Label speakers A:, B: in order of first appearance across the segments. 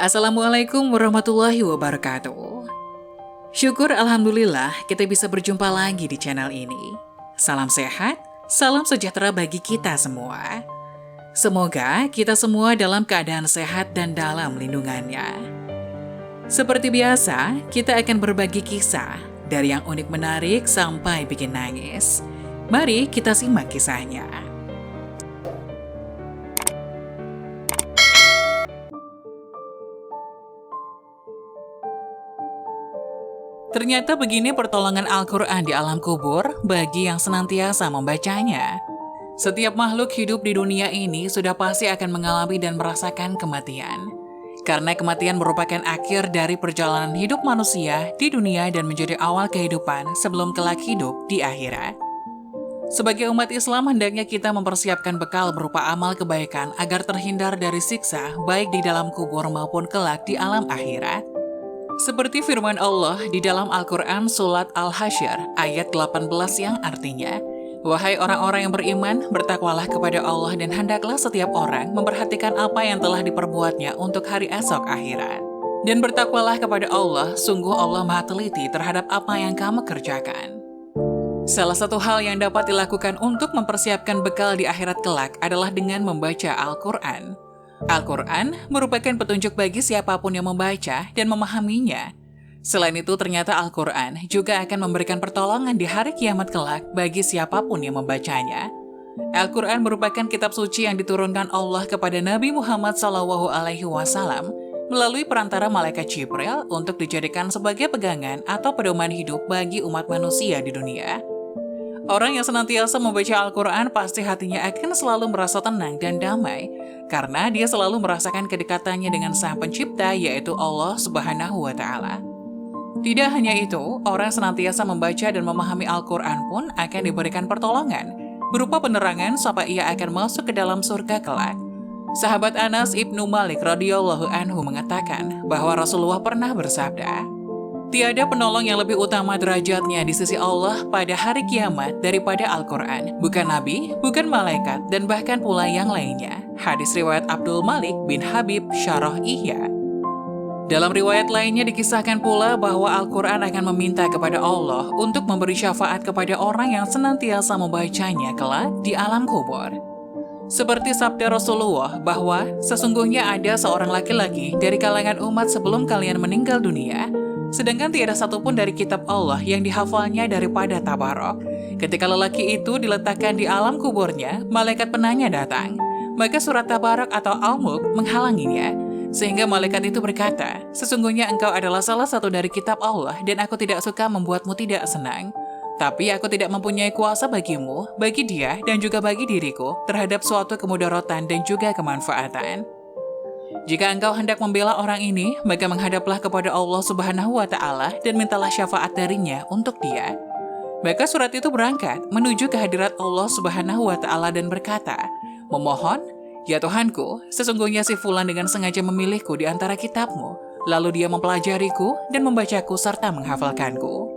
A: Assalamualaikum warahmatullahi wabarakatuh. Syukur Alhamdulillah kita bisa berjumpa lagi di channel ini. Salam sehat, salam sejahtera bagi kita semua. Semoga kita semua dalam keadaan sehat dan dalam lindungannya. Seperti biasa, kita akan berbagi kisah dari yang unik menarik sampai bikin nangis. Mari kita simak kisahnya. Ternyata begini pertolongan Al-Quran di alam kubur bagi yang senantiasa membacanya. Setiap makhluk hidup di dunia ini sudah pasti akan mengalami dan merasakan kematian. Karena kematian merupakan akhir dari perjalanan hidup manusia di dunia dan menjadi awal kehidupan sebelum kelak hidup di akhirat. Sebagai umat Islam, hendaknya kita mempersiapkan bekal berupa amal kebaikan agar terhindar dari siksa baik di dalam kubur maupun kelak di alam akhirat. Seperti firman Allah di dalam Al-Quran Surat Al-Hasyr ayat 18 yang artinya, "Wahai orang-orang yang beriman, bertakwalah kepada Allah dan hendaklah setiap orang memperhatikan apa yang telah diperbuatnya untuk hari esok akhirat. Dan bertakwalah kepada Allah, sungguh Allah maha teliti terhadap apa yang kamu kerjakan." Salah satu hal yang dapat dilakukan untuk mempersiapkan bekal di akhirat kelak adalah dengan membaca Al-Quran. Al-Quran merupakan petunjuk bagi siapapun yang membaca dan memahaminya. Selain itu, ternyata Al-Quran juga akan memberikan pertolongan di hari kiamat kelak bagi siapapun yang membacanya. Al-Quran merupakan kitab suci yang diturunkan Allah kepada Nabi Muhammad SAW melalui perantara malaikat Jibril untuk dijadikan sebagai pegangan atau pedoman hidup bagi umat manusia di dunia. Orang yang senantiasa membaca Al-Quran pasti hatinya akan selalu merasa tenang dan damai, karena dia selalu merasakan kedekatannya dengan Sang Pencipta, yaitu Allah Subhanahu wa Ta'ala. Tidak hanya itu, orang senantiasa membaca dan memahami Al-Quran pun akan diberikan pertolongan, berupa penerangan sampai ia akan masuk ke dalam surga kelak. Sahabat Anas Ibnu Malik radhiyallahu anhu mengatakan bahwa Rasulullah pernah bersabda, "Tiada penolong yang lebih utama derajatnya di sisi Allah pada hari kiamat daripada Al-Quran. Bukan nabi, bukan malaikat, dan bahkan pula yang lainnya." Hadis riwayat Abdul Malik bin Habib Syarah Ihya. Dalam riwayat lainnya dikisahkan pula bahwa Al-Quran akan meminta kepada Allah untuk memberi syafaat kepada orang yang senantiasa membacanya kelak di alam kubur. Seperti sabda Rasulullah bahwa sesungguhnya ada seorang laki-laki dari kalangan umat sebelum kalian meninggal dunia, sedangkan tiada satupun dari kitab Allah yang dihafalnya daripada Tabarok. Ketika lelaki itu diletakkan di alam kuburnya, malaikat penanya datang. Maka surat Tabarok atau Al-Mulk menghalanginya. Sehingga malaikat itu berkata, "Sesungguhnya engkau adalah salah satu dari kitab Allah dan aku tidak suka membuatmu tidak senang. Tapi aku tidak mempunyai kuasa bagimu, bagi dia dan juga bagi diriku terhadap suatu kemudaratan dan juga kemanfaatan. Jika engkau hendak membela orang ini, maka menghadaplah kepada Allah Subhanahu wa Ta'ala dan mintalah syafaat darinya untuk dia." Maka surat itu berangkat menuju ke hadirat Allah Subhanahu wa Ta'ala dan berkata, "Memohon, ya Tuhanku, sesungguhnya si Fulan dengan sengaja memilihku di antara kitabmu, lalu dia mempelajariku dan membacaku serta menghafalkanku.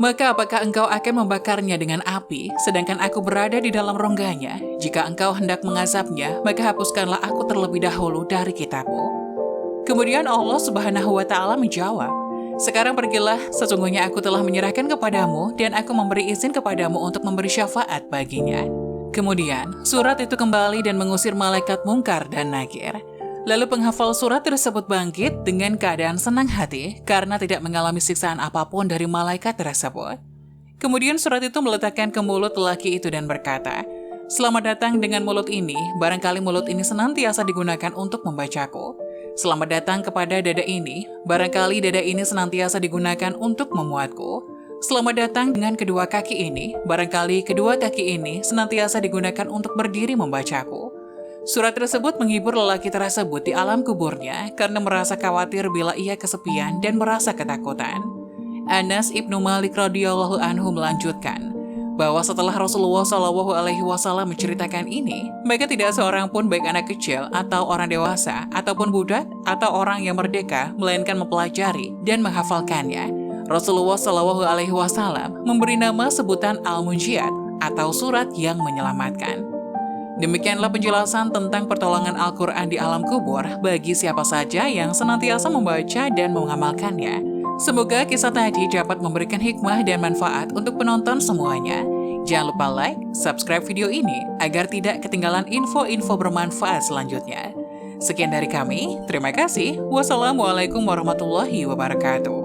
A: Maka apakah engkau akan membakarnya dengan api, sedangkan aku berada di dalam rongganya? Jika engkau hendak mengazabnya, maka hapuskanlah aku terlebih dahulu dari kitabmu." Kemudian Allah Subhanahu wa Ta'ala menjawab, "Sekarang pergilah, sesungguhnya aku telah menyerahkan kepadamu dan aku memberi izin kepadamu untuk memberi syafaat baginya." Kemudian surat itu kembali dan mengusir malaikat Mungkar dan Nakir. Lalu penghafal surat tersebut bangkit dengan keadaan senang hati karena tidak mengalami siksaan apapun dari malaikat tersebut. Kemudian surat itu meletakkan ke mulut lelaki itu dan berkata, "Selamat datang dengan mulut ini, barangkali mulut ini senantiasa digunakan untuk membacaku. Selamat datang kepada dada ini, barangkali dada ini senantiasa digunakan untuk memuatku. Selamat datang dengan kedua kaki ini, barangkali kedua kaki ini senantiasa digunakan untuk berdiri membacaku." Surat tersebut menghibur lelaki tersebut di alam kuburnya karena merasa khawatir bila ia kesepian dan merasa ketakutan. Anas Ibnu Malik radhiyallahu anhu melanjutkan bahwa setelah Rasulullah SAW menceritakan ini, maka tidak seorang pun baik anak kecil atau orang dewasa ataupun budak atau orang yang merdeka melainkan mempelajari dan menghafalkannya. Rasulullah SAW memberi nama sebutan Al-Munjiat atau surat yang menyelamatkan. Demikianlah penjelasan tentang pertolongan Al-Quran di alam kubur bagi siapa saja yang senantiasa membaca dan mengamalkannya. Semoga kisah tadi dapat memberikan hikmah dan manfaat untuk penonton semuanya. Jangan lupa like, subscribe video ini agar tidak ketinggalan info-info bermanfaat selanjutnya. Sekian dari kami, terima kasih. Wassalamualaikum warahmatullahi wabarakatuh.